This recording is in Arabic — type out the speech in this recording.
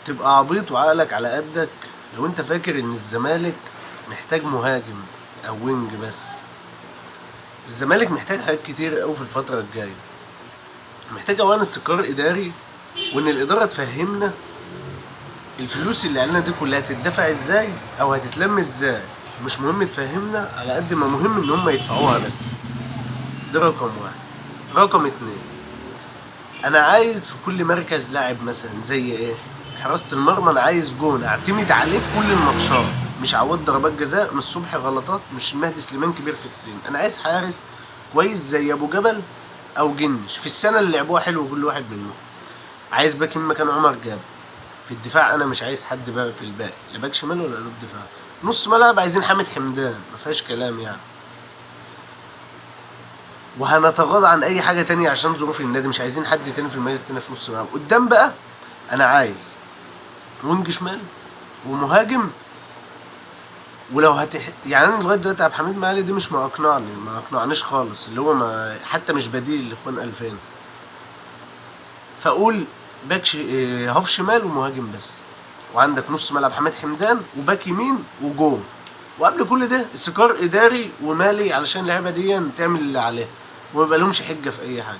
تبقى عبيط وعقلك على قدك لو انت فاكر ان الزمالك محتاج مهاجم او وينج بس. الزمالك محتاج حاجات كتير قوي في الفترة الجاية. محتاج اولا استقرار اداري، وان الادارة تفهمنا الفلوس اللي علينا دي كلها هتدفع ازاي او هتتلم ازاي. مش مهم تفهمنا على قد ما مهم ان هم يدفعوها بس. ده رقم واحد. رقم اتنين، انا عايز في كل مركز لاعب مثلا زي ايه، حراسة المرمى انا عايز جون اعتمد عليه في كل الماتشات، مش عواد ضربات جزاء، مش صبحي غلطات، مش مهدي سليمان كبير في السن. انا عايز حارس كويس زي ابو جبل او جنش في السنه اللي لعبوها حلو كل واحد منهم. عايز باك مكان عمر جاب. في الدفاع انا مش عايز حد بقى في الباقي، لا باك شمال ولا قلوب دفاع. نص ملعب عايزين حامد حمدان، ما فيهاش كلام يعني. وهنتغاضى عن اي حاجه تانية عشان ظروف النادي، مش عايزين حد تاني في المركز التاني في نص الملعب. قدام بقى انا عايز وينج شمال ومهاجم. ولو يعني انا لغايه دلوقتي عبد الحميد معالي دي مش مقنعني، ما اقنعنيش خالص، اللي هو ما حتى مش بديل لاخوان 2000. فاقول باك هاف شمال ومهاجم بس، وعندك نص ملعب حماد حمدان وباك يمين وجون. وقبل كل ده استقرار اداري ومالي علشان اللعيبه دي تعمل اللي عليها وما يبقى لهمش حجه في اي حاجه.